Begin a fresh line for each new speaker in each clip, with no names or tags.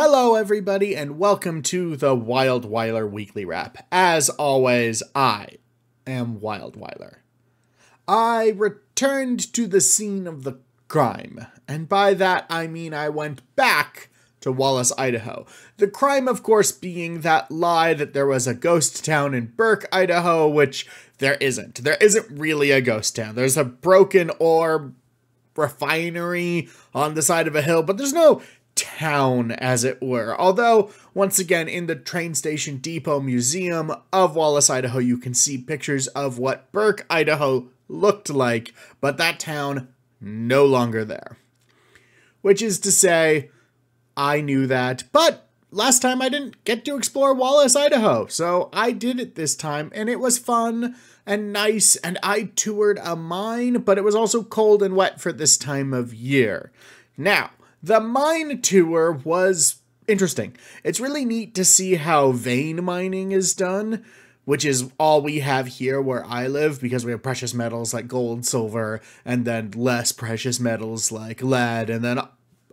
Hello everybody and welcome to the WildWeiler Weekly Wrap. As always, I am WildWeiler. I returned to the scene of the crime, and by that I mean I went back to Wallace, Idaho. The crime, of course, being that lie that there was a ghost town in Burke, Idaho, which there isn't. There isn't really a ghost town. There's a broken ore refinery on the side of a hill, but there's no town, as it were. Although, once again, in the train station depot museum of Wallace, Idaho, you can see pictures of what Burke, Idaho looked like, but that town no longer there. Which is to say, I knew that, but last time I didn't get to explore Wallace, Idaho, so I did it this time, and it was fun and nice, and I toured a mine, but it was also cold and wet for this time of year. Now, the mine tour was interesting. It's really neat to see how vein mining is done, which is all we have here where I live, because we have precious metals like gold, silver, and then less precious metals like lead, and then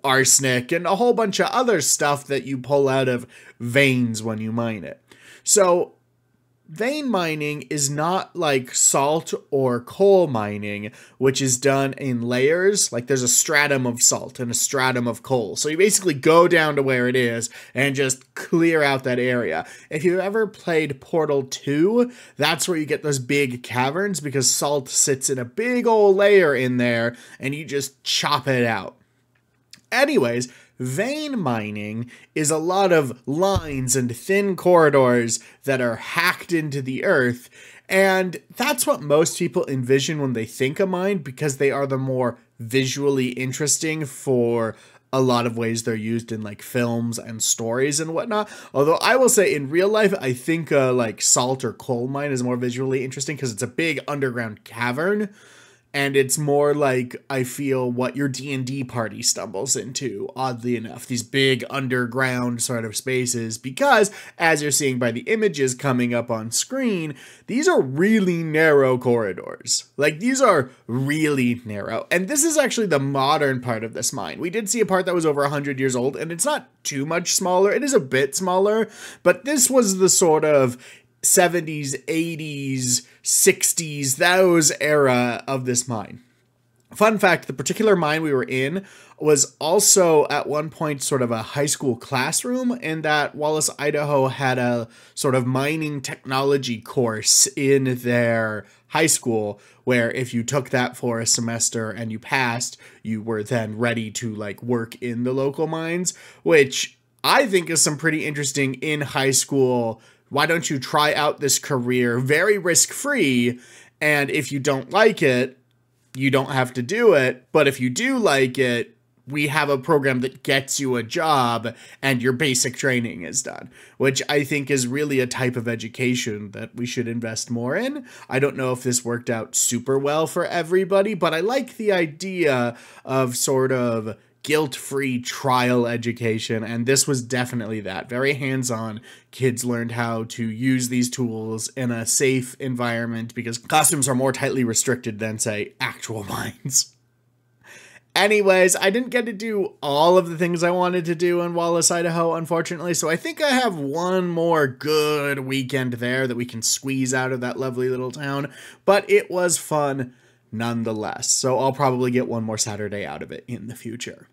arsenic, and a whole bunch of other stuff that you pull out of veins when you mine it. So vein mining is not like salt or coal mining, which is done in layers. Like there's a stratum of salt and a stratum of coal. So you basically go down to where it is and just clear out that area. If you've ever played Portal 2, that's where you get those big caverns, because salt sits in a big old layer in there and you just chop it out. Anyways, vein mining is a lot of lines and thin corridors that are hacked into the earth, and that's what most people envision when they think of mine, because they are the more visually interesting for a lot of ways they're used in like films and stories and whatnot. Although I will say in real life, I think like salt or coal mine is more visually interesting because it's a big underground cavern. And it's more like, I feel, what your D&D party stumbles into, oddly enough. These big underground sort of spaces, because, as you're seeing by the images coming up on screen, these are really narrow corridors. Like, these are really narrow. And this is actually the modern part of this mine. We did see a part that was over 100 years old, and it's not too much smaller. It is a bit smaller, but this was the sort of 70s, 80s, 60s, those era of this mine. Fun fact, the particular mine we were in was also at one point sort of a high school classroom, in that Wallace, Idaho had a sort of mining technology course in their high school, where if you took that for a semester and you passed, you were then ready to like work in the local mines, which I think is some pretty interesting in high school. Why don't you try out this career very risk-free, and if you don't like it, you don't have to do it, but if you do like it, we have a program that gets you a job and your basic training is done, which I think is really a type of education that we should invest more in. I don't know if this worked out super well for everybody, but I like the idea of sort of guilt-free trial education, and this was definitely that. Very hands-on. Kids learned how to use these tools in a safe environment, because classrooms are more tightly restricted than, say, actual mines. Anyways, I didn't get to do all of the things I wanted to do in Wallace, Idaho, unfortunately, so I think I have one more good weekend there that we can squeeze out of that lovely little town, but it was fun nonetheless, so I'll probably get one more Saturday out of it in the future.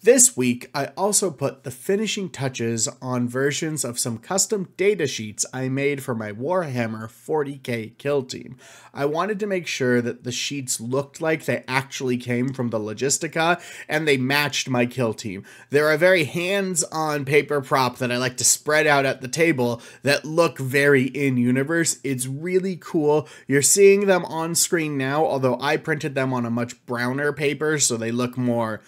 This week, I also put the finishing touches on versions of some custom data sheets I made for my Warhammer 40k kill team. I wanted to make sure that the sheets looked like they actually came from the Logistica, and they matched my kill team. They're a very hands-on paper prop that I like to spread out at the table that look very in-universe. It's really cool. You're seeing them on screen now, although I printed them on a much browner paper, so they look more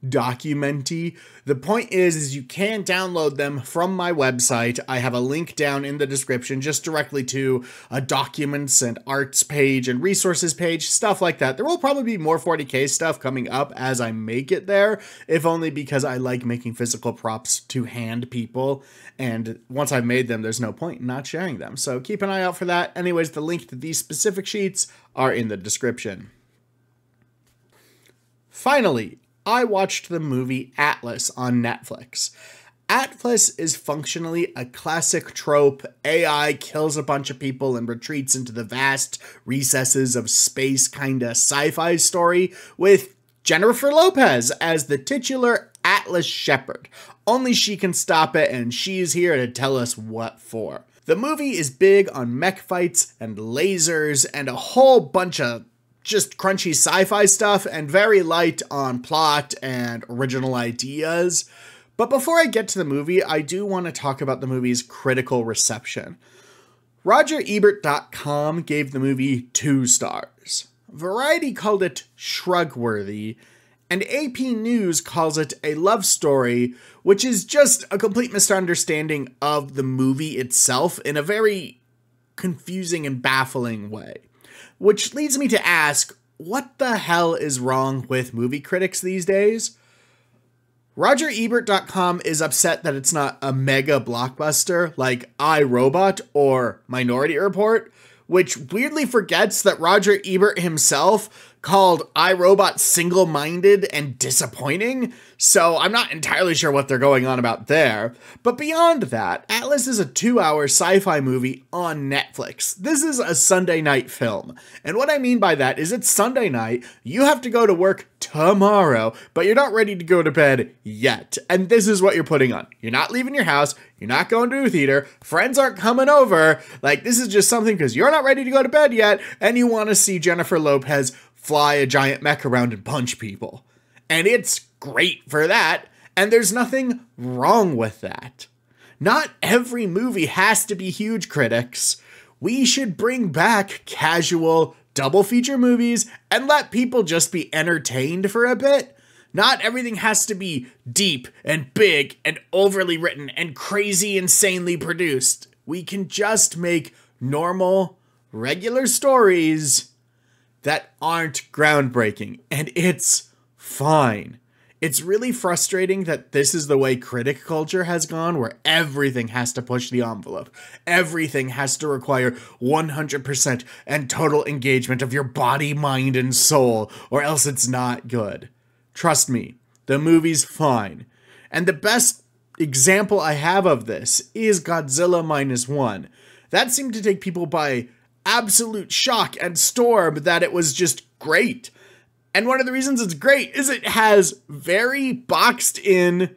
documenty. The point is you can download them from my website. I have a link down in the description just directly to a documents and arts page and resources page, stuff like that. There will probably be more 40k stuff coming up as I make it there, if only because I like making physical props to hand people, and once I've made them, there's no point in not sharing them. So keep an eye out for that. Anyways, the link to these specific sheets are in the description. Finally, I watched the movie Atlas on Netflix. Atlas is functionally a classic trope. AI kills a bunch of people and retreats into the vast recesses of space kinda sci-fi story with Jennifer Lopez as the titular Atlas Shepherd. Only she can stop it, and she's here to tell us what for. The movie is big on mech fights and lasers and a whole bunch of just crunchy sci-fi stuff, and very light on plot and original ideas. But before I get to the movie, I do want to talk about the movie's critical reception. RogerEbert.com gave the movie 2 stars. Variety called it shrug-worthy, and AP News calls it a love story, which is just a complete misunderstanding of the movie itself in a very confusing and baffling way. Which leads me to ask, what the hell is wrong with movie critics these days? RogerEbert.com is upset that it's not a mega blockbuster like I, Robot or Minority Report, which weirdly forgets that Roger Ebert himself called I, Robot single-minded and disappointing, so I'm not entirely sure what they're going on about there. But beyond that, Atlas is a 2-hour sci-fi movie on Netflix. This is a Sunday night film, and what I mean by that is it's Sunday night, you have to go to work tomorrow, but you're not ready to go to bed yet, and this is what you're putting on. You're not leaving your house, you're not going to a theater, friends aren't coming over, like this is just something because you're not ready to go to bed yet, and you want to see Jennifer Lopez fly a giant mech around and punch people. And it's great for that, and there's nothing wrong with that. Not every movie has to be huge, critics. We should bring back casual double feature movies and let people just be entertained for a bit. Not everything has to be deep and big and overly written and crazy insanely produced. We can just make normal, regular stories that aren't groundbreaking, and it's fine. It's really frustrating that this is the way critic culture has gone, where everything has to push the envelope. Everything has to require 100% and total engagement of your body, mind, and soul, or else it's not good. Trust me, the movie's fine. And the best example I have of this is Godzilla -1. That seemed to take people by absolute shock and storm that it was just great. And one of the reasons it's great is it has very boxed in,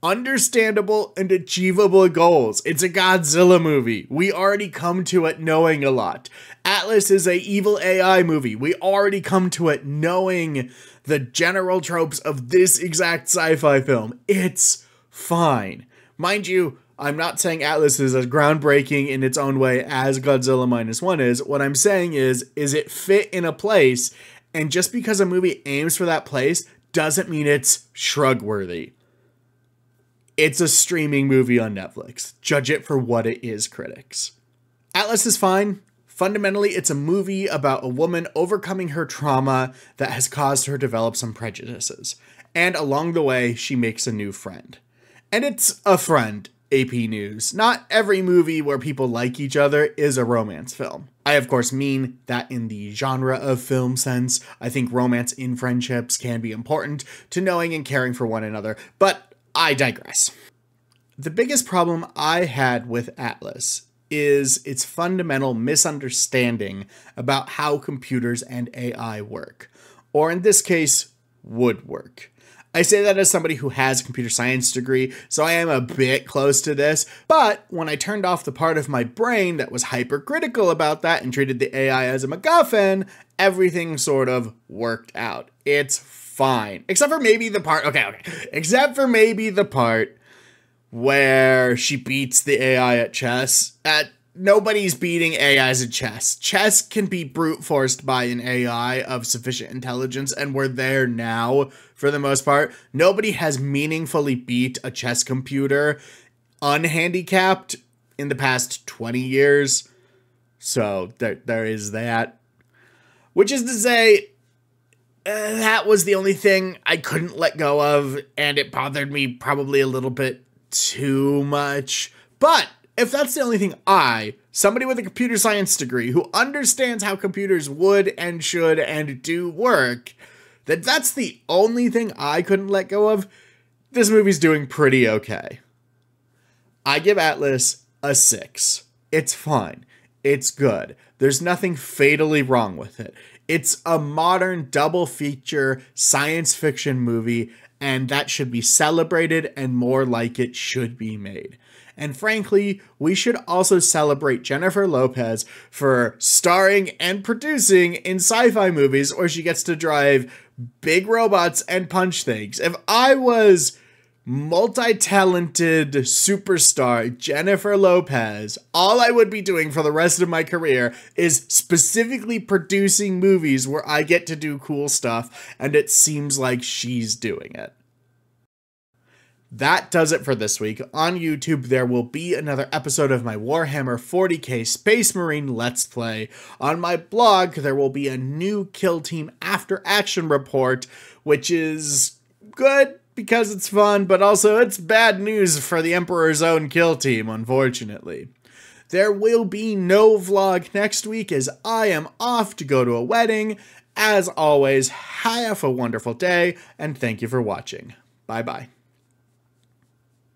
understandable, and achievable goals. It's a Godzilla movie. We already come to it knowing a lot. Atlas is a evil AI movie. We already come to it knowing the general tropes of this exact sci-fi film. It's fine. Mind you, I'm not saying Atlas is as groundbreaking in its own way as Godzilla -1 is. What I'm saying is it fit in a place, and just because a movie aims for that place doesn't mean it's shrug-worthy. It's a streaming movie on Netflix. Judge it for what it is, critics. Atlas is fine. Fundamentally, it's a movie about a woman overcoming her trauma that has caused her to develop some prejudices. And along the way, she makes a new friend. And it's a friend. AP News. Not every movie where people like each other is a romance film. I, of course, mean that in the genre of film sense. I think romance in friendships can be important to knowing and caring for one another, but I digress. The biggest problem I had with Atlas is its fundamental misunderstanding about how computers and AI work, or in this case, would work. I say that as somebody who has a computer science degree, so I am a bit close to this, but when I turned off the part of my brain that was hypercritical about that and treated the AI as a MacGuffin, everything sort of worked out. It's fine. Except for maybe the part, except for maybe the part where she beats the AI at chess. Nobody's beating AIs at chess. Chess can be brute forced by an AI of sufficient intelligence, and we're there now for the most part. Nobody has meaningfully beat a chess computer unhandicapped in the past 20 years. So there is that. Which is to say, that was the only thing I couldn't let go of, and it bothered me probably a little bit too much. But if that's the only thing somebody with a computer science degree who understands how computers would and should and do work, that's the only thing I couldn't let go of, this movie's doing pretty okay. I give Atlas a 6. It's fine. It's good. There's nothing fatally wrong with it. It's a modern double feature science fiction movie, and that should be celebrated, and more like it should be made. And frankly, we should also celebrate Jennifer Lopez for starring and producing in sci-fi movies where she gets to drive big robots and punch things. If I was multi-talented superstar Jennifer Lopez, all I would be doing for the rest of my career is specifically producing movies where I get to do cool stuff, and it seems like she's doing it. That does it for this week. On YouTube, there will be another episode of my Warhammer 40k Space Marine Let's Play. On my blog, there will be a new Kill Team After Action report, which is good because it's fun, but also it's bad news for the Emperor's own kill team, unfortunately. There will be no vlog next week as I am off to go to a wedding. As always, have a wonderful day, and thank you for watching. Bye-bye.